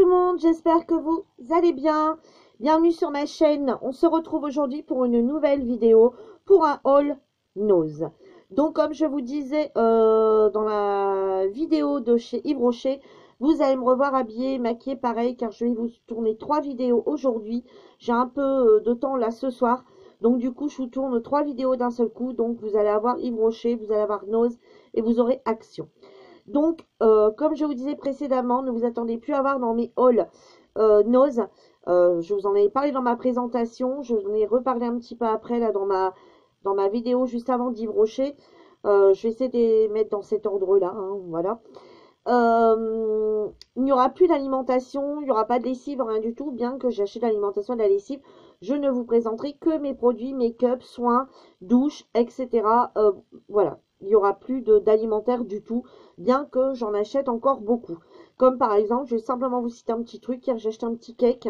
tout le monde, j'espère que vous allez bien. Bienvenue sur ma chaîne. On se retrouve aujourd'hui pour une nouvelle vidéo pour un haul Nose. Donc comme je vous disais dans la vidéo de chez Yves Rocher, vous allez me revoir habillée, maquillée pareil car je vais vous tourner 3 vidéos aujourd'hui. J'ai un peu de temps là ce soir. Donc du coup je vous tourne 3 vidéos d'un seul coup. Donc vous allez avoir Yves Rocher, vous allez avoir Nose et vous aurez Action. Donc, comme je vous disais précédemment, ne vous attendez plus à voir dans mes hauls Nose. Je vous en avais parlé dans ma présentation. Je vous en ai reparlé un petit peu après, là, dans ma vidéo juste avant d'Yves Rocher. Je vais essayer de les mettre dans cet ordre-là. Hein, voilà. Il n'y aura plus d'alimentation, il n'y aura pas de lessive, rien du tout. Bien que j'achète l'alimentation et de la lessive, je ne vous présenterai que mes produits make-up, soins, douche, etc. Voilà. Il n'y aura plus d'alimentaire du tout, bien que j'en achète encore beaucoup. Comme par exemple, je vais simplement vous citer un petit truc. Hier, j'ai acheté un petit cake.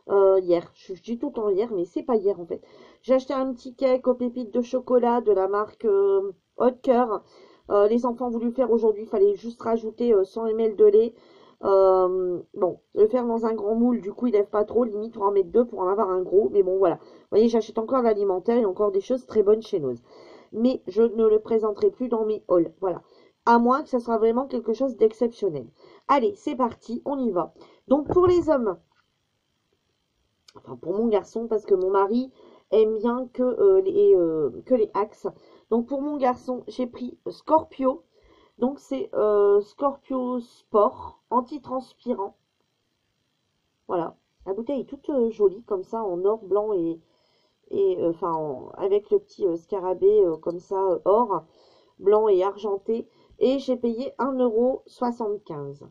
Hier, je dis tout le temps hier, mais c'est pas hier en fait. J'ai acheté un petit cake aux pépites de chocolat de la marque Hot Cœur. Les enfants ont voulu le faire aujourd'hui, il fallait juste rajouter 100 ml de lait. Bon, le faire dans un grand moule, du coup, il lève pas trop, limite, pour en mettre deux pour en avoir un gros. Mais bon, voilà. Vous voyez, j'achète encore de l'alimentaire et encore des choses très bonnes chez Nose. Mais je ne le présenterai plus dans mes hauls. Voilà. À moins que ça soit vraiment quelque chose d'exceptionnel. Allez, c'est parti, on y va. Donc, pour les hommes, enfin, pour mon garçon, parce que mon mari aime bien que les Axe. Donc, pour mon garçon, j'ai pris Scorpio. Donc, c'est Scorpio Sport, anti-transpirant. Voilà. La bouteille est toute jolie, comme ça, en or, blanc avec le petit scarabée, comme ça, or, blanc et argenté. Et j'ai payé 1,75 €.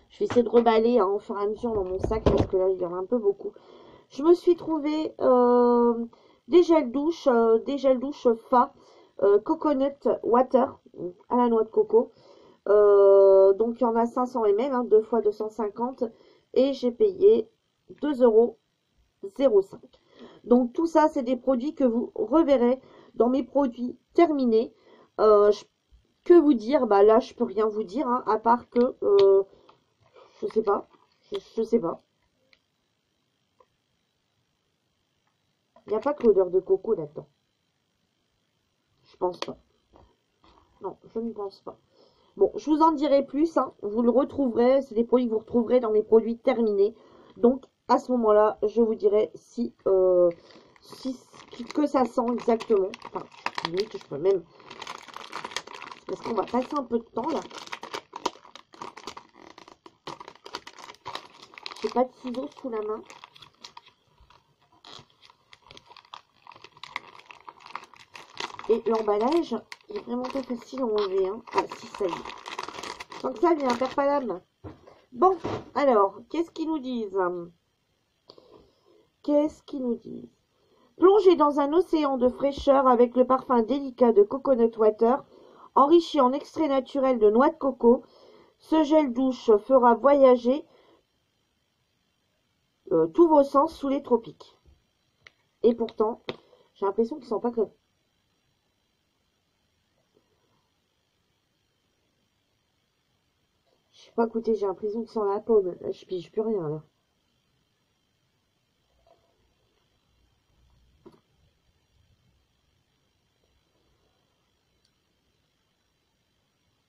Je vais essayer de reballer hein, au fur et à mesure dans mon sac, parce que là, il y en a un peu beaucoup. Je me suis trouvé des gels douche Fa, Coconut Water, à la noix de coco. Donc il y en a 500 ml, hein, 2 fois 250 et j'ai payé 2,05 €. Donc tout ça, c'est des produits que vous reverrez dans mes produits terminés. Que vous dire? Bah là, je peux rien vous dire, hein, à part que, je sais pas, je sais pas. Il n'y a pas que l'odeur de coco là-dedans. Je pense pas. Non, je ne pense pas. Bon, je vous en dirai plus, hein. Vous le retrouverez, c'est des produits que vous retrouverez dans mes produits terminés. Donc, à ce moment-là, je vous dirai si, que ça sent exactement. Enfin, limite, je peux même... Parce qu'on va passer un peu de temps, là. J'ai pas de ciseaux sous la main. Et l'emballage est vraiment pas facile à enlever, hein. Ah, si, ça y est. Donc ça, vient, perd pas la main. Bon, alors, qu'est-ce qu'ils nous disent? Qu'est-ce qu'ils nous disent? Plongez dans un océan de fraîcheur avec le parfum délicat de Coconut Water, enrichi en extrait naturel de noix de coco. Ce gel douche fera voyager tous vos sens sous les tropiques. Et pourtant, j'ai l'impression qu'ils ne sont pas comme... Je sais pas, écoutez, j'ai l'impression qu'ils sont la pomme. Là, je pige plus rien, là.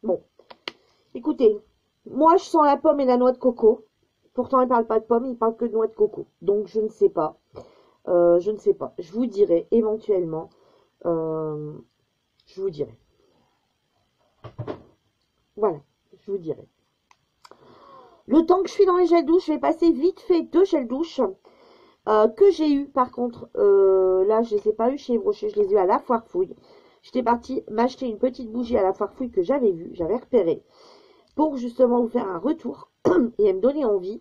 Bon, écoutez, moi, je sens la pomme et la noix de coco. Pourtant, il ne parle pas de pomme, il parle que de noix de coco. Donc, je ne sais pas. Je ne sais pas. Je vous dirai éventuellement. Je vous dirai. Voilà, je vous dirai. Le temps que je suis dans les gels douche, je vais passer vite fait 2 gels douche que j'ai eu. Par contre, là, je ne les ai pas eu chez Yves Rocher, je les ai eu à la foire fouille. J'étais partie m'acheter une petite bougie à la foire fouille que j'avais vue, j'avais repéré, pour justement vous faire un retour et me donner envie.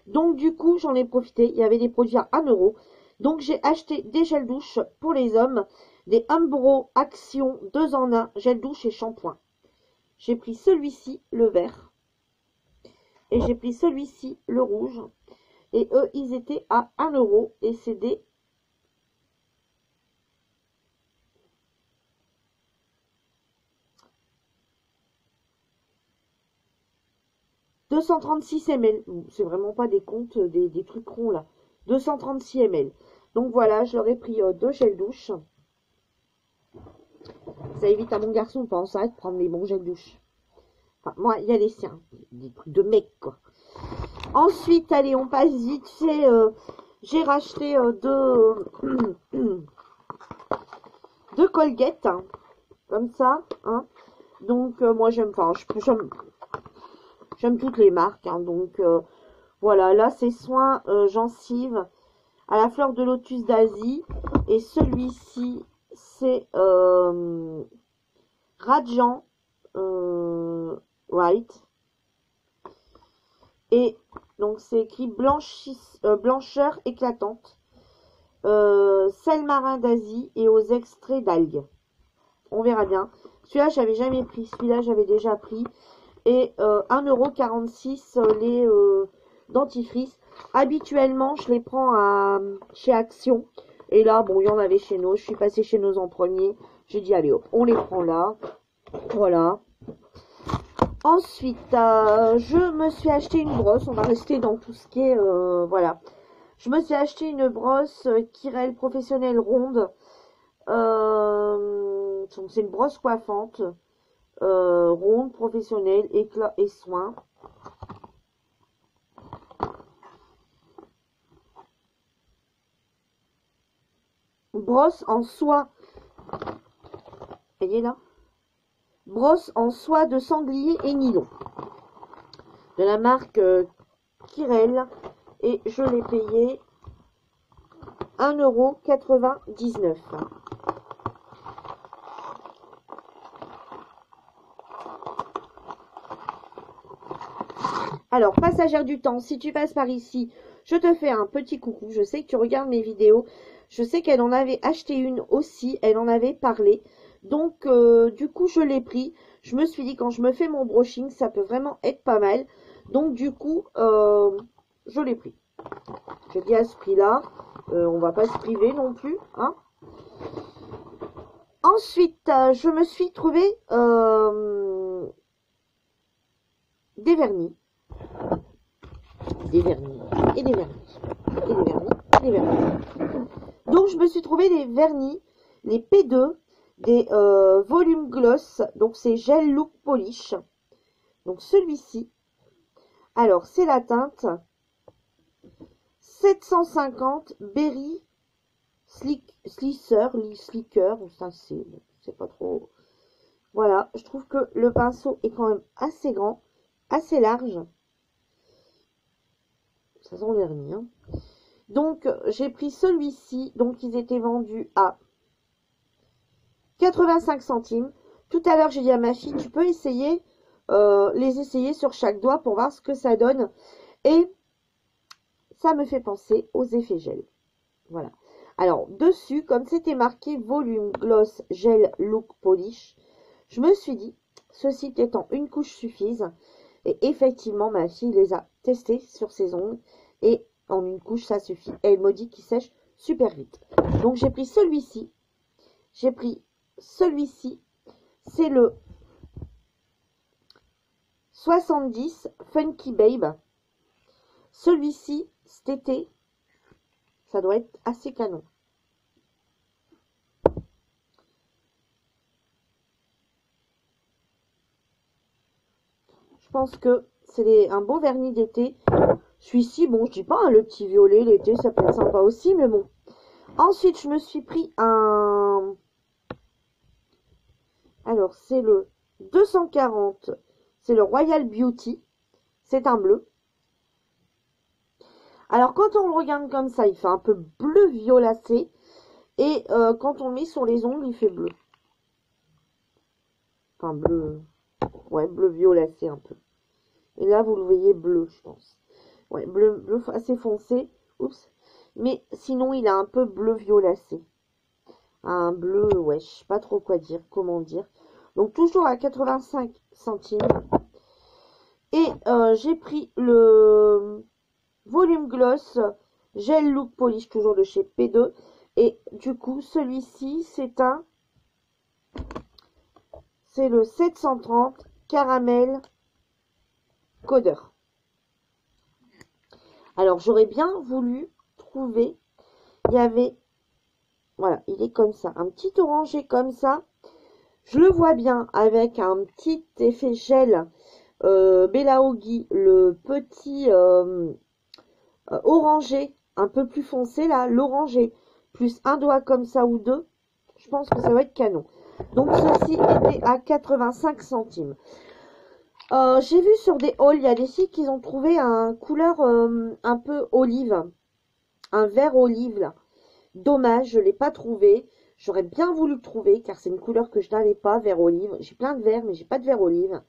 Donc, du coup, j'en ai profité. Il y avait des produits à 1 €. Donc, j'ai acheté des gels douche pour les hommes, des Umbro Action 2 en 1, gel douche et shampoing. J'ai pris celui-ci, le vert. Et j'ai pris celui-ci, le rouge. Et eux, ils étaient à 1 € et c'est des... 236 ml. C'est vraiment pas des comptes, des trucs ronds là. 236 ml. Donc voilà, je leur ai pris 2 gels douche. Ça évite à mon garçon, pense, de prendre les bons gels douche. Enfin, moi, il y a les siens. Des trucs de mec, quoi. Ensuite, allez, on passe vite fait. J'ai racheté deux Colgate, hein, comme ça. Hein. Donc, moi, j'aime toutes les marques. Hein, donc, voilà, là, c'est soins gencives à la fleur de lotus d'Asie. Et celui-ci, c'est Radiant White. Et donc, c'est écrit blancheur éclatante. Sel marin d'Asie et aux extraits d'algues. On verra bien. Celui-là, j'avais jamais pris. Celui-là, j'avais déjà pris. Et 1,46 € les dentifrices. Habituellement, je les prends chez Action. Et là, bon, il y en avait chez nous. Je suis passée chez nous en premier. J'ai dit, allez, hop, on les prend là. Voilà. Ensuite, je me suis acheté une brosse. On va rester dans tout ce qui est... voilà. Je me suis acheté une brosse Kirel professionnelle ronde. C'est une brosse coiffante. Ronde, professionnelle, éclat et soin. Brosse en soie. Elle est là. Brosse en soie de sanglier et nylon. De la marque Kirel. Et je l'ai payé 1,99 €. Alors, passagère du temps, si tu passes par ici, je te fais un petit coucou. Je sais que tu regardes mes vidéos. Je sais qu'elle en avait acheté une aussi. Elle en avait parlé. Donc, du coup, je l'ai pris. Je me suis dit, quand je me fais mon brushing, ça peut vraiment être pas mal. Donc, du coup, je l'ai pris. Je dis à ce prix-là, on va pas se priver non plus. Hein. Ensuite, je me suis trouvé des vernis. Des vernis et des vernis. Et des vernis et des vernis. Donc, je me suis trouvé des vernis, les P2, des volume gloss. Donc, c'est gel look polish. Donc, celui-ci. Alors, c'est la teinte 750 Berry Slicker, ça c'est pas trop. Voilà, je trouve que le pinceau est quand même assez grand, assez large. Ça sent le vernis. Hein. Donc, j'ai pris celui-ci. Donc, ils étaient vendus à 85 centimes. Tout à l'heure, j'ai dit à ma fille, tu peux essayer, les essayer sur chaque doigt pour voir ce que ça donne. Et ça me fait penser aux effets gel. Voilà. Alors, dessus, comme c'était marqué volume gloss gel look polish, je me suis dit, ceci étant une couche suffise. Et effectivement, ma fille les a testés sur ses ongles. Et en une couche, ça suffit. Et elle me dit qu'il sèche super vite. Donc, j'ai pris celui-ci. J'ai pris celui-ci. C'est le 70 Funky Babe. Celui-ci, cet été, ça doit être assez canon. Je pense que c'est un beau vernis d'été. Celui-ci, bon, je dis pas, hein, le petit violet, l'été, ça peut être sympa aussi, mais bon. Ensuite, je me suis pris un... Alors, c'est le 240. C'est le Royal Beauty. C'est un bleu. Alors, quand on le regarde comme ça, il fait un peu bleu violacé. Et quand on le met sur les ongles, il fait bleu. Enfin, bleu... Ouais, bleu violacé un peu. Et là, vous le voyez bleu, je pense. Ouais, bleu assez foncé. Oups. Mais sinon, il a un peu bleu violacé. Un bleu, ouais, je sais pas trop quoi dire, comment dire. Donc, toujours à 85 centimes. Et j'ai pris le volume gloss gel look polish, toujours de chez P2. Et du coup, celui-ci, c'est le 730 caramel codeur. Alors, j'aurais bien voulu trouver, il y avait, voilà, il est comme ça, un petit orangé comme ça. Je le vois bien avec un petit effet gel Bella Hoggy, le petit orangé, un peu plus foncé là, l'orangé, plus un doigt comme ça ou deux, je pense que ça va être canon. Donc ceci était à 85 centimes. J'ai vu sur des hauls, il y a des filles qui ont trouvé un couleur un peu olive, un vert olive là. Dommage, je ne l'ai pas trouvé. J'aurais bien voulu le trouver car c'est une couleur que je n'avais pas, vert olive. J'ai plein de vert mais j'ai pas de vert olive.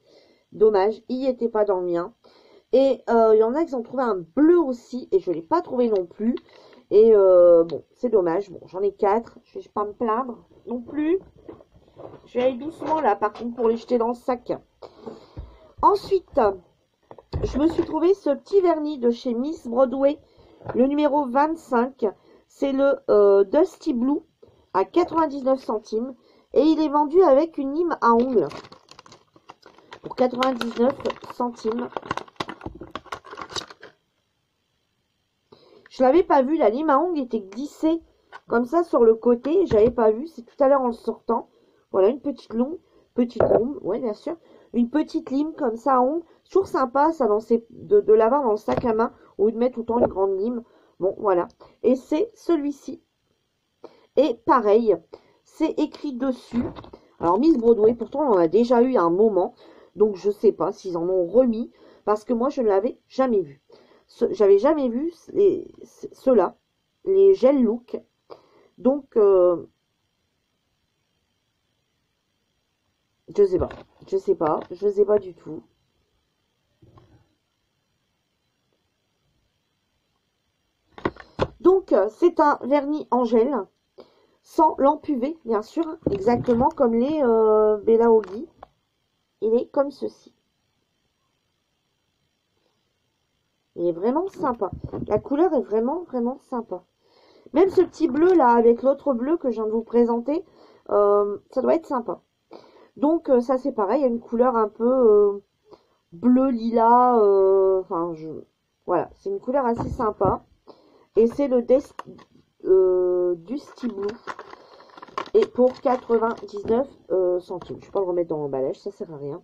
Dommage, il n'y était pas dans le mien. Et il y en a qui ont trouvé un bleu aussi et je ne l'ai pas trouvé non plus. Et bon, c'est dommage. Bon, j'en ai 4. Je ne vais pas me plaindre non plus. Je vais aller doucement là par contre pour les jeter dans le sac. Ensuite, je me suis trouvé ce petit vernis de chez Miss Broadway, le numéro 25. C'est le Dusty Blue à 99 centimes. Et il est vendu avec une lime à ongles pour 99 centimes. Je l'avais pas vu, la lime à ongles était glissée comme ça sur le côté. J'avais pas vu, c'est tout à l'heure en le sortant. Voilà, une petite longue, ouais bien sûr. Une petite lime comme ça à ongles. Toujours sympa ça de l'avoir dans le sac à main au lieu de mettre tout le temps une grande lime. Bon voilà. Et c'est celui-ci. Et pareil, c'est écrit dessus. Alors Miss Broadway, pourtant on en a déjà eu un moment. Donc je sais pas s'ils en ont remis. Parce que moi je ne l'avais jamais vu. J'avais jamais vu ceux-là, les gel look. Donc, je sais pas. Je sais pas. Je sais pas du tout. Donc, c'est un vernis en gel. Sans lampe UV, bien sûr. Exactement comme les Bella Hoggy. Il est comme ceci. Il est vraiment sympa. La couleur est vraiment, vraiment sympa. Même ce petit bleu là, avec l'autre bleu que je viens de vous présenter, ça doit être sympa. Donc ça c'est pareil, il y a une couleur un peu bleu lilas, enfin voilà, c'est une couleur assez sympa. Et c'est le Dusty Blue. Et pour 99 centimes. Je vais pas le remettre dans l'emballage, ça sert à rien.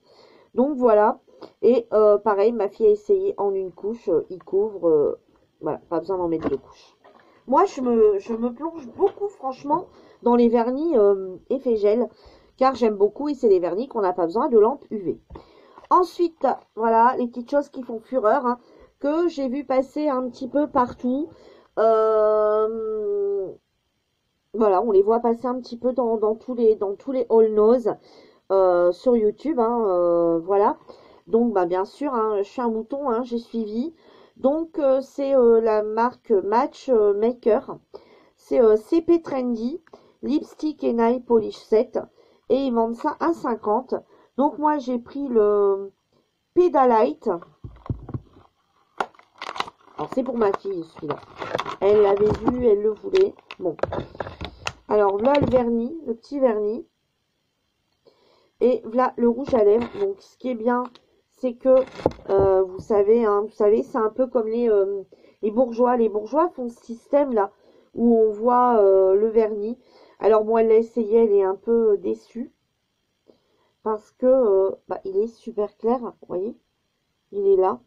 Donc voilà. Et pareil, ma fille a essayé en une couche, il couvre, voilà, pas besoin d'en mettre deux couches. Moi, je me plonge beaucoup, franchement, dans les vernis effet gel, car j'aime beaucoup et c'est des vernis qu'on n'a pas besoin de lampe UV. Ensuite, voilà, les petites choses qui font fureur, hein, que j'ai vu passer un petit peu partout. Voilà, on les voit passer un petit peu dans tous les all nose sur YouTube, hein, voilà. Donc, bah, bien sûr, hein, je suis un mouton, hein, j'ai suivi. Donc, c'est la marque Matchmaker. C'est CP Trendy, Lipstick et Nail Polish Set. Et ils vendent ça à 50. Donc, moi, j'ai pris le Pedalite. Alors, c'est pour ma fille, celui-là. Elle l'avait vu, elle le voulait. Bon. Alors, là, le vernis, le petit vernis. Et voilà le rouge à lèvres. Donc, ce qui est bien, c'est que, vous savez, c'est un peu comme les bourgeois. Les bourgeois font ce système-là, où on voit le vernis. Alors, moi, elle l'a essayé, elle est un peu déçue. Parce que, bah, il est super clair, vous voyez. Il est là.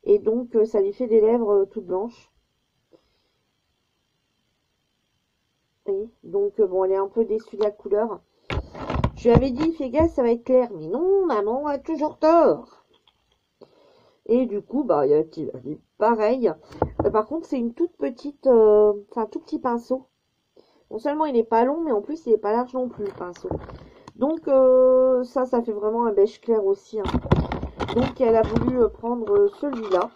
Et donc, ça lui fait des lèvres toutes blanches. Vous voyez. Donc, bon, elle est un peu déçue de la couleur. Je lui avais dit, fais gaffe, ça va être clair. Mais non, maman a toujours tort. Et du coup, bah, il y a pareil. Par contre, c'est une toute petite, enfin, tout petit pinceau. Non seulement il n'est pas long, mais en plus, il n'est pas large non plus, le pinceau. Donc, ça fait vraiment un beige clair aussi. Hein. Donc, elle a voulu prendre celui-là.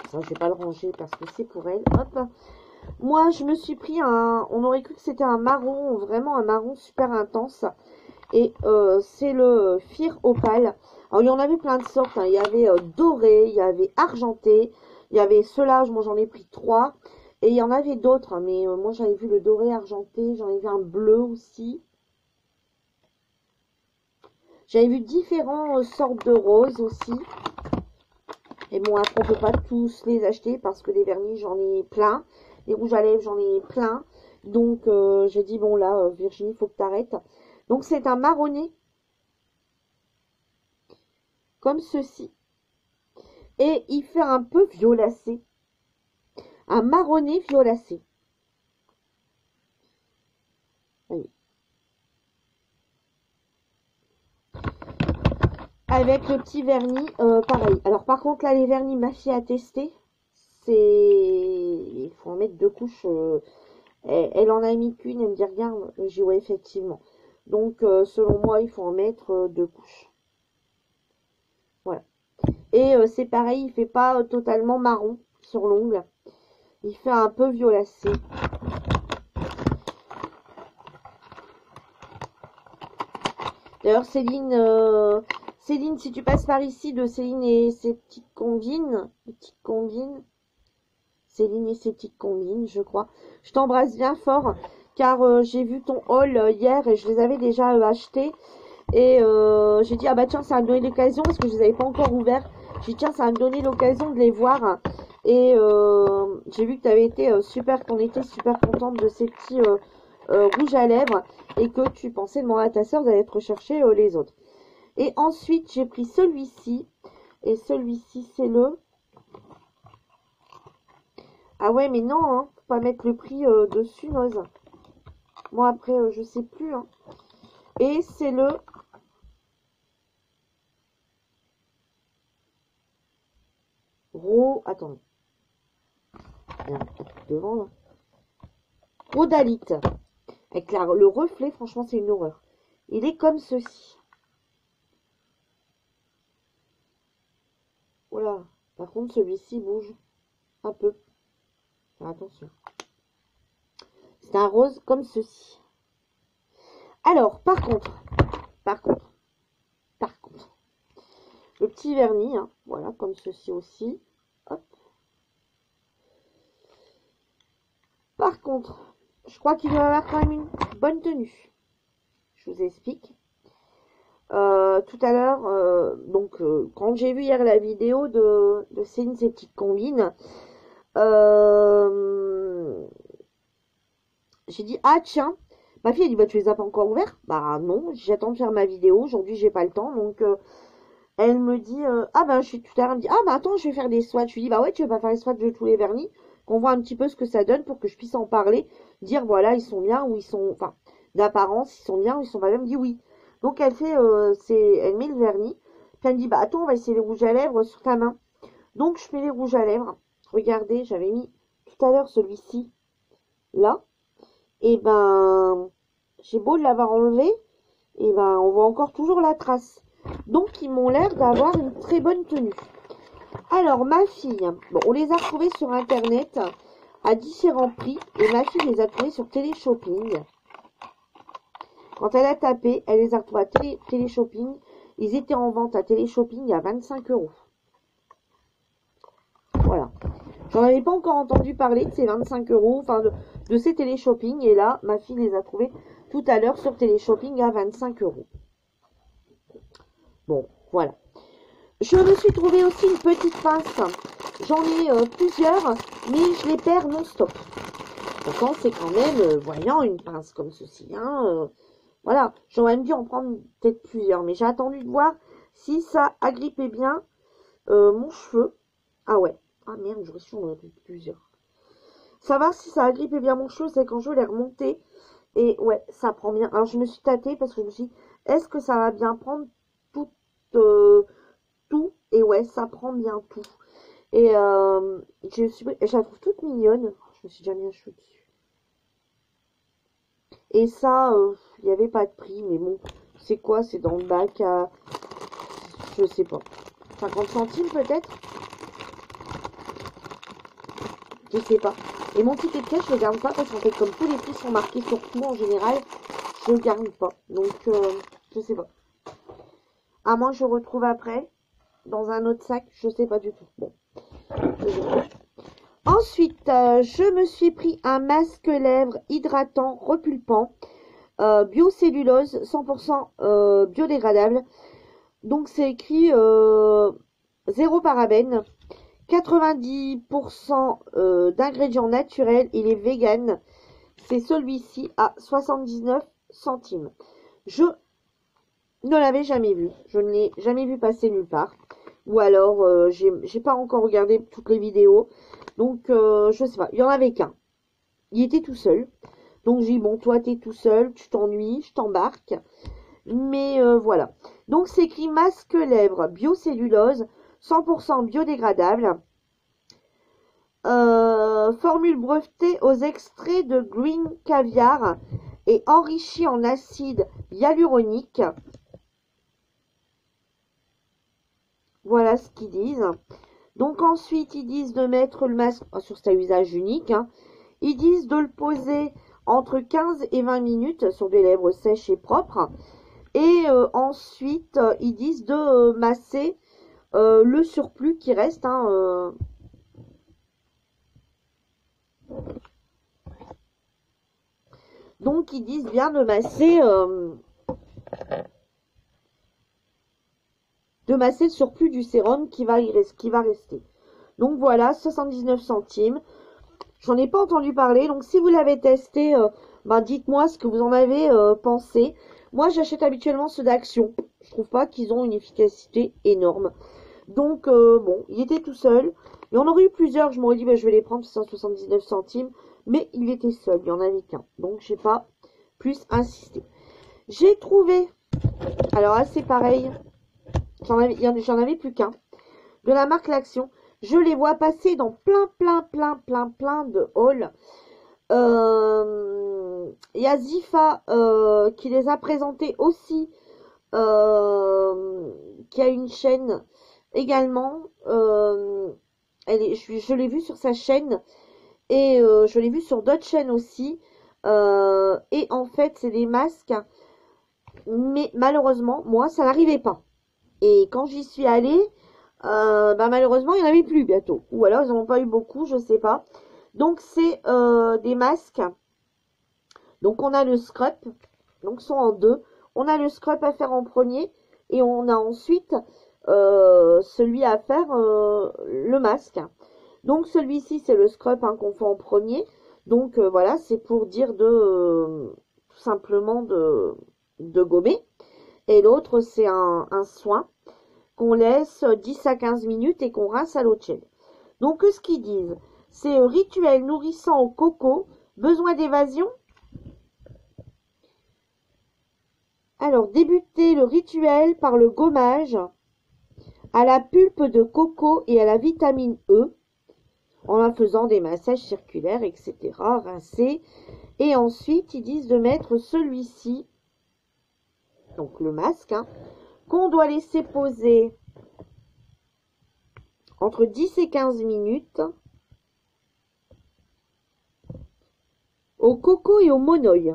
Ça, je vais pas le ranger parce que c'est pour elle. Hop. Moi, je me suis pris on aurait cru que c'était un marron, vraiment un marron super intense. Et c'est le Fear Opal. Alors, il y en avait plein de sortes. Hein. Il y avait doré, il y avait argenté, il y avait ceux-là, moi j'en ai pris 3. Et il y en avait d'autres, hein, mais moi j'avais vu le doré argenté, j'en ai vu un bleu aussi. J'avais vu différentes sortes de roses aussi. Et bon, après, on peut pas tous les acheter parce que les vernis, j'en ai plein. Les rouges à lèvres, j'en ai plein. Donc, j'ai dit, bon, là, Virginie, il faut que tu arrêtes. Donc, c'est un marronné comme ceci. Et il fait un peu violacé. Un marronné violacé. Allez. Avec le petit vernis, pareil. Alors, par contre, là, les vernis, ma fille a testé. Il faut en mettre 2 couches. Elle en a mis qu'une, elle me dit, regarde, j'ai dit, ouais, effectivement. Donc, selon moi, il faut en mettre 2 couches. Voilà. Et c'est pareil, il fait pas totalement marron sur l'ongle. Il fait un peu violacé. D'ailleurs, Céline, si tu passes par ici, de Céline et ses petites combines, Céline et ses petites combines, je crois. Je t'embrasse bien fort, car j'ai vu ton haul hier et je les avais déjà achetés. Et j'ai dit, ah bah tiens, ça va me donner l'occasion, parce que je les avais pas encore ouverts. J'ai dit, tiens, ça va me donner l'occasion de les voir. Et j'ai vu que tu avais été super, qu'on était super contente de ces petits rouges à lèvres. Et que tu pensais demander à ta soeur d'aller te rechercher les autres. Et ensuite, j'ai pris celui-ci. Et celui-ci, c'est le... Ah ouais, mais non, hein, faut pas mettre le prix dessus, Noz. Moi, après, je sais plus. Hein. Et c'est le... Attendez. Devant, là. Rhodalite. Avec le reflet, franchement, c'est une horreur. Il est comme ceci. Voilà. Par contre, celui-ci bouge un peu. Faire attention. C'est un rose comme ceci. Alors, par contre, le petit vernis, hein, voilà, comme ceci aussi. Hop. Par contre, je crois qu'il va avoir quand même une bonne tenue. Je vous explique. Tout à l'heure, quand j'ai vu hier la vidéo de Céline, ses petites combines, j'ai dit, ah tiens, ma fille a dit, bah tu les as pas encore ouverts? Bah non, j'attends de faire ma vidéo, aujourd'hui j'ai pas le temps, donc elle me dit, ah bah je suis tout à l'heure, elle me dit, ah bah attends, je vais faire des swatchs. Je lui dis, bah ouais, tu veux pas faire les swatchs de tous les vernis, qu'on voit un petit peu ce que ça donne pour que je puisse en parler, dire voilà, ils sont bien ou ils sont, enfin, d'apparence, ils sont bien ou ils sont pas bien. Elle me dit oui. Donc elle fait, elle met le vernis, puis elle me dit, bah attends, on va essayer les rouges à lèvres sur ta main. Donc je mets les rouges à lèvres. Regardez, j'avais mis tout à l'heure celui-ci, là. Et ben, j'ai beau l'avoir enlevé, et ben, on voit encore toujours la trace. Donc, ils m'ont l'air d'avoir une très bonne tenue. Alors, ma fille, bon, on les a retrouvés sur Internet à différents prix. Et ma fille les a trouvés sur Téléshopping. Quand elle a tapé, elle les a retrouvés à Téléshopping. Ils étaient en vente à Téléshopping à 25 €. Voilà. J'en avais pas encore entendu parler de ces 25 €, enfin de ces Téléshopping. Et là, ma fille les a trouvés tout à l'heure sur Téléshopping à 25 €. Bon, voilà. Je me suis trouvé aussi une petite pince. J'en ai plusieurs, mais je les perds non-stop. Pourtant, c'est quand même voyant une pince comme ceci. Hein, voilà, j'aurais dû en prendre peut-être plusieurs, mais j'ai attendu de voir si ça agrippait bien mon cheveu. Ah ouais. Ah merde, j'aurais su en pris plusieurs. Savoir si ça agrippait bien mon cheveu, c'est quand je l'ai remonté. Et ouais, ça prend bien. Alors, je me suis tâtée parce que je me suis dit, est-ce que ça va bien prendre tout, et ouais, ça prend bien tout. Et je la trouve toute mignonne. Je me suis déjà mis un cheveu dessus. Et ça, il n'y avait pas de prix, mais bon, c'est quoi? C'est dans le bac à, je sais pas, 50 centimes peut-être? Je sais pas. Et mon ticket de caisse, je le garde pas parce qu'en fait, comme tous les prix sont marqués sur tout en général, je le garde pas. Donc, je sais pas. À moins que je retrouve après dans un autre sac, je sais pas du tout. Bon. Ensuite, je me suis pris un masque lèvres hydratant, repulpant, biocellulose, 100% biodégradable. Donc, c'est écrit zéro parabène, 90% d'ingrédients naturels, il est vegan. C'est celui-ci à 79 centimes. Je ne l'avais jamais vu. Je ne l'ai jamais vu passer nulle part. Ou alors, j'ai pas encore regardé toutes les vidéos. Donc, je sais pas. Il y en avait qu'un. Il était tout seul. Donc, j'ai dit, bon, toi, t'es tout seul. Tu t'ennuies. Je t'embarque. Mais voilà. Donc, c'est écrit masque lèvres biocellulose 100% biodégradable. Formule brevetée aux extraits de green caviar et enrichie en acide hyaluronique. Voilà ce qu'ils disent. Donc ensuite, ils disent de mettre le masque sur cet usage unique. Hein. Ils disent de le poser entre 15 et 20 minutes sur des lèvres sèches et propres. Et ensuite, ils disent de masser le surplus qui reste. Hein, Donc, ils disent bien de masser le surplus du sérum qui va rester. Donc, voilà, 79 centimes. J'en ai pas entendu parler. Donc, si vous l'avez testé, dites-moi ce que vous en avez pensé. Moi, j'achète habituellement ceux d'Action. Je trouve pas qu'ils ont une efficacité énorme. Donc, bon, il était tout seul. Il y en aurait eu plusieurs. Je m'aurais dit, je vais les prendre, c'est 179 centimes. Mais il était seul, il n'y en avait qu'un. Donc, je n'ai pas plus insisté. J'ai trouvé, alors là, c'est pareil. J'en avais plus qu'un. De la marque L'Action. Je les vois passer dans plein de halls. Il y a Zifa qui les a présentés aussi. Qui a une chaîne également. Je l'ai vu sur sa chaîne. Et je l'ai vu sur d'autres chaînes aussi. Et en fait, c'est des masques. Mais malheureusement, moi, ça n'arrivait pas. Et quand j'y suis allée, malheureusement, il n'y en avait plus bientôt. Ou alors, ils n'en ont pas eu beaucoup, je ne sais pas. Donc, c'est des masques. Donc, on a le scrub. Donc, ils sont en deux. On a le scrub à faire en premier. Et on a ensuite celui à faire le masque. Donc celui-ci, c'est le scrub qu'on fait en premier. Donc voilà, c'est pour dire tout simplement de gommer. Et l'autre, c'est un soin qu'on laisse 10 à 15 minutes et qu'on rince à l'eau de Chèvre. Donc ce qu'ils disent, c'est rituel nourrissant au coco, besoin d'évasion. Alors, débutez le rituel par le gommage à la pulpe de coco et à la vitamine E. En faisant des massages circulaires, etc. Rincer. Et ensuite, ils disent de mettre celui-ci, donc le masque, qu'on doit laisser poser entre 10 et 15 minutes au coco et au monoï.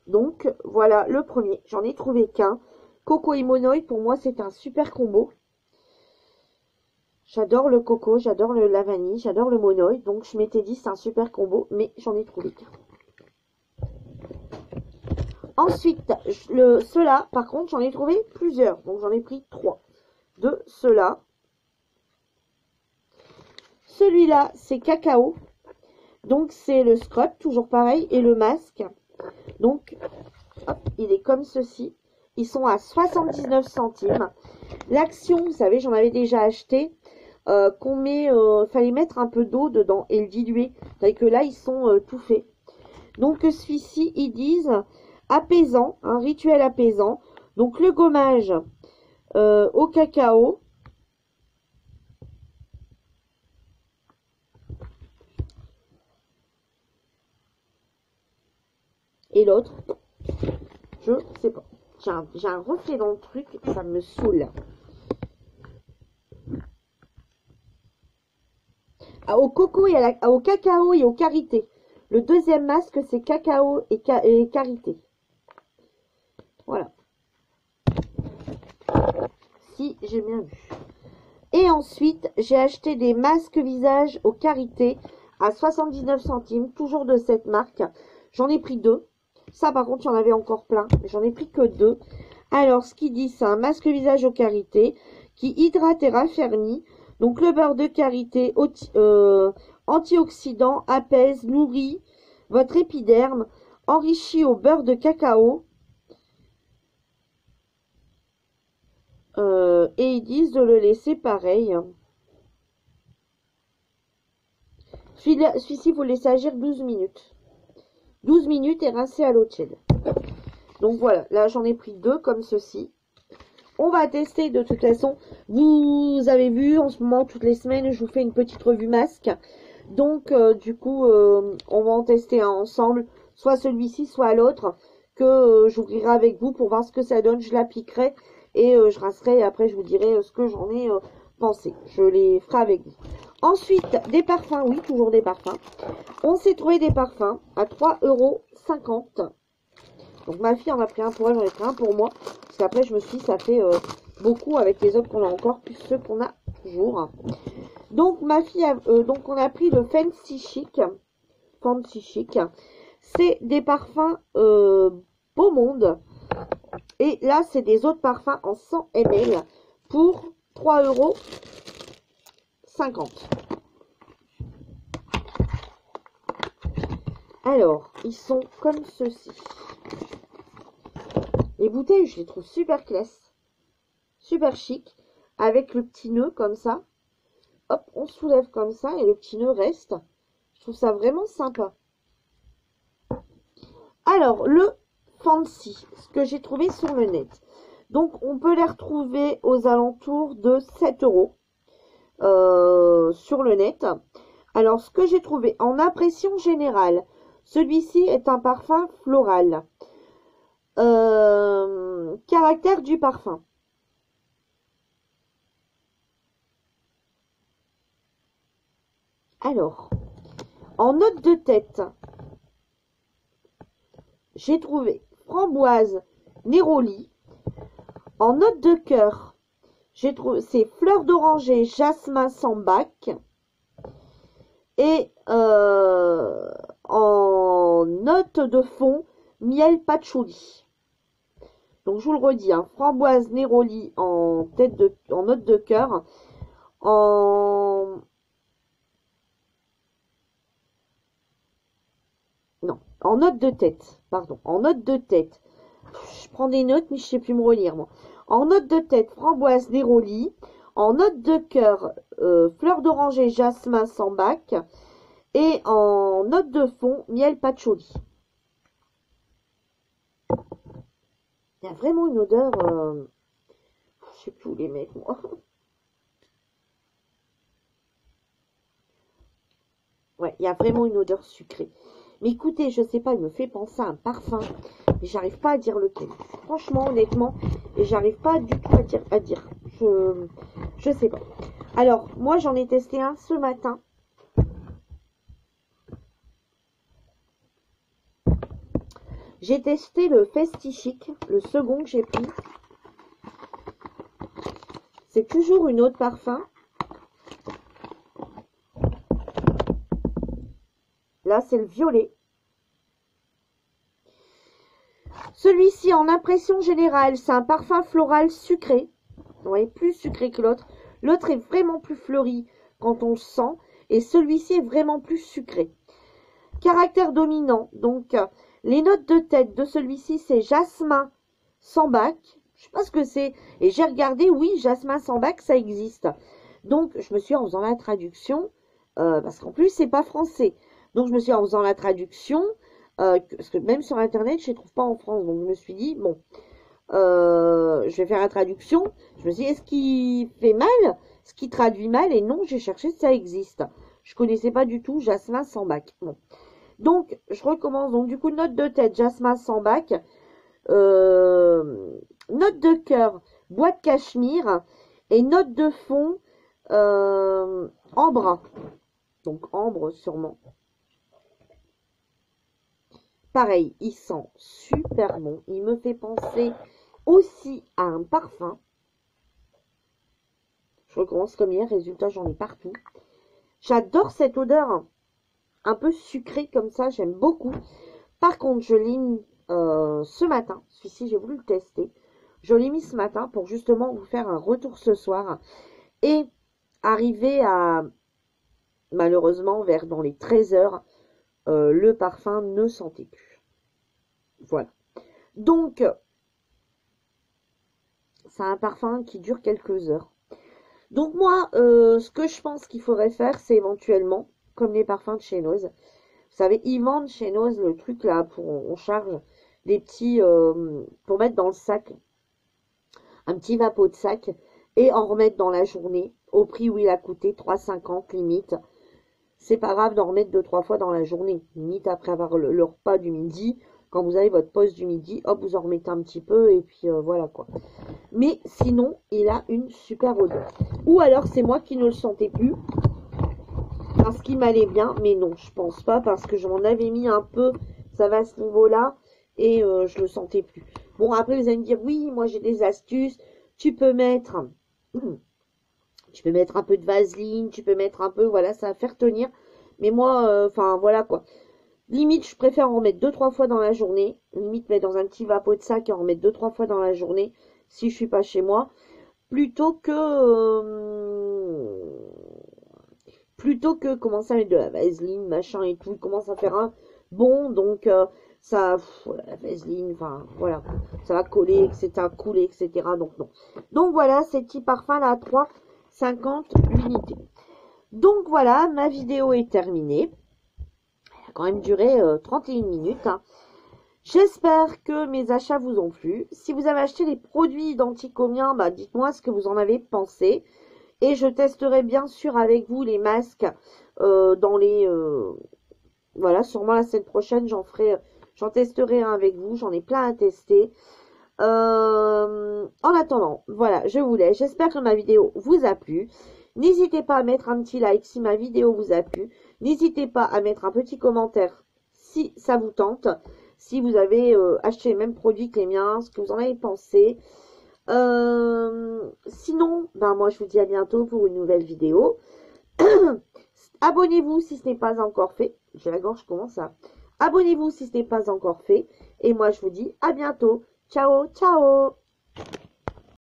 Donc, voilà le premier. J'en ai trouvé qu'un. Coco et monoï, pour moi, c'est un super combo. J'adore le coco, j'adore la vanille, j'adore le monoï. Donc, je m'étais dit, c'est un super combo, mais j'en ai trouvé qu'un. Ensuite, ceux-là, par contre, j'en ai trouvé plusieurs. Donc, j'en ai pris 3 de ceux-là. Celui-là, c'est cacao. Donc, c'est le scrub, toujours pareil, et le masque. Donc, hop, il est comme ceci. Ils sont à 79 centimes. L'Action, vous savez, j'en avais déjà acheté. Fallait mettre un peu d'eau dedans et le diluer. C'est que là, ils sont tout faits. Donc, celui-ci, ils disent apaisant, un rituel apaisant. Donc, le gommage au cacao. Et l'autre, je sais pas. J'ai un reflet dans le truc, ça me saoule. Au coco et au cacao et au karité. Le deuxième masque, c'est cacao et karité. Voilà. Si, j'ai bien vu. Et ensuite, j'ai acheté des masques visage au karité à 79 centimes, toujours de cette marque. J'en ai pris 2. Ça, par contre, il y en avait encore plein. Mais j'en ai pris que 2. Alors, ce qu'il dit, c'est un masque visage au karité qui hydrate et raffermit. Donc, le beurre de karité antioxydant apaise, nourrit votre épiderme, enrichi au beurre de cacao. Et ils disent de le laisser pareil. Celui-ci, vous laissez agir 12 minutes. 12 minutes et rincer à l'eau tiède. Donc voilà, là j'en ai pris 2 comme ceci. On va tester de toute façon. Vous avez vu, en ce moment, toutes les semaines, je vous fais une petite revue masque. Donc du coup, on va en tester un ensemble. Soit celui-ci, soit l'autre. Que j'ouvrirai avec vous pour voir ce que ça donne. Je l'appliquerai et je rincerai. Et après, je vous dirai ce que j'en ai pensé. Je les ferai avec vous. Ensuite, des parfums. Oui, toujours des parfums. On s'est trouvé des parfums à 3,50 €. Donc ma fille en a pris un pour elle, j'en ai pris un pour moi. Parce qu'après je me suis dit ça fait beaucoup avec les autres qu'on a encore, plus ceux qu'on a toujours. Donc ma fille donc on a pris le Fancy Chic. Fancy Chic. C'est des parfums Beau Monde. Et là c'est des autres parfums en 100 ml pour 3,50 €. Alors, ils sont comme ceci. Les bouteilles, je les trouve super classe, super chic, avec le petit nœud comme ça. Hop, on soulève comme ça et le petit nœud reste. Je trouve ça vraiment sympa. Alors, le Fancy, ce que j'ai trouvé sur le net. Donc, on peut les retrouver aux alentours de 7 € sur le net. Alors, ce que j'ai trouvé en impression générale, celui-ci est un parfum floral. Caractère du parfum. Alors, en note de tête, j'ai trouvé framboise néroli. En note de cœur, j'ai trouvé c'est fleur d'oranger, jasmin sambac. Et en note de fond, miel patchouli. Donc je vous le redis, hein, framboise néroli en note de cœur, en note de tête, pardon, en note de tête. Je prends des notes, mais je sais plus me relire moi. En note de tête, framboise néroli. En note de cœur, fleur d'oranger, jasmin sambac. Et en note de fond, miel patchouli. Il y a vraiment une odeur... je sais plus où les mettre, moi. Ouais, il y a vraiment une odeur sucrée. Mais écoutez, je sais pas, il me fait penser à un parfum. Mais j'arrive pas à dire lequel. Franchement, honnêtement, et j'arrive pas du tout à dire. Je sais pas. Alors, moi, j'en ai testé un ce matin. J'ai testé le Festi Chic, le second que j'ai pris. C'est toujours une eau de parfum. Là, c'est le violet. Celui-ci, en impression générale, c'est un parfum floral sucré. Vous voyez, plus sucré que l'autre. L'autre est vraiment plus fleuri quand on le sent. Et celui-ci est vraiment plus sucré. Caractère dominant. Donc, les notes de tête de celui-ci, c'est jasmin sambac. Je sais pas ce que c'est. Et j'ai regardé, oui, jasmin sambac, ça existe. Donc, je me suis en faisant la traduction, parce qu'en plus, c'est pas français. Donc, je me suis en faisant la traduction, parce que même sur Internet, je ne les trouve pas en France. Donc, je me suis dit, bon, je vais faire la traduction. Je me suis dit, est-ce qu'il fait mal? Est-ce qu'il traduit mal? Et non, j'ai cherché si ça existe. Je connaissais pas du tout jasmin sambac. Bon. Donc, je recommence. Donc, du coup, note de tête, jasmin sambac. Note de cœur, bois de cachemire. Et note de fond, ambre. Donc, ambre sûrement. Pareil, il sent super bon. Il me fait penser aussi à un parfum. Je recommence comme hier. Résultat, j'en ai partout. J'adore cette odeur un peu sucrée comme ça. J'aime beaucoup. Par contre, je l'ai mis ce matin. Celui-ci, j'ai voulu le tester. Je l'ai mis ce matin pour justement vous faire un retour ce soir. Et arriver à, malheureusement, vers dans les 13 heures, le parfum ne sentait plus. Voilà. Donc, c'est un parfum qui dure quelques heures. Donc moi, ce que je pense qu'il faudrait faire, c'est éventuellement, comme les parfums de chez Nose, vous savez, ils vendent chez Nose le truc là, on charge des petits, pour mettre dans le sac, un petit vapeau de sac, et en remettre dans la journée, au prix où il a coûté, 3,50 limite. C'est pas grave d'en remettre 2-3 fois dans la journée, limite après avoir le repas du midi, quand vous avez votre pause du midi, hop, vous en remettez un petit peu, et puis voilà quoi. Mais sinon, il a une super odeur. Ou alors, c'est moi qui ne le sentais plus, parce qu'il m'allait bien, mais non, je pense pas, parce que je m'en avais mis un peu, ça va à ce niveau-là, et je le sentais plus. Bon, après, vous allez me dire, oui, moi j'ai des astuces, tu peux mettre un peu de vaseline, tu peux mettre un peu, voilà, ça va faire tenir. Mais moi, enfin, voilà quoi. Limite, je préfère en remettre 2-3 fois dans la journée. Limite, mettre dans un petit vapeau de sac et en remettre 2-3 fois dans la journée, si je suis pas chez moi. Plutôt que commencer à mettre de la vaseline, machin et tout. Il commence à faire un bon, donc ça, la vaseline, enfin, voilà. Ça va coller, etc., couler, etc., donc non. Donc voilà, ces petits parfums là, 3,50 unités. Donc voilà, ma vidéo est terminée. Elle a quand même duré 31 minutes. Hein. J'espère que mes achats vous ont plu. Si vous avez acheté des produits identiques aux miens, bah, dites-moi ce que vous en avez pensé. Et je testerai bien sûr avec vous les masques dans les... voilà, sûrement la semaine prochaine, j'en testerai un avec vous. J'en ai plein à tester. En attendant, voilà, je vous laisse. J'espère que ma vidéo vous a plu. N'hésitez pas à mettre un petit like si ma vidéo vous a plu. N'hésitez pas à mettre un petit commentaire si ça vous tente. Si vous avez acheté les mêmes produits que les miens, ce que vous en avez pensé. Sinon, ben moi je vous dis à bientôt pour une nouvelle vidéo. Abonnez-vous si ce n'est pas encore fait. J'ai la gorge, commence à... Abonnez-vous si ce n'est pas encore fait. Et moi je vous dis à bientôt. Ciao, ciao!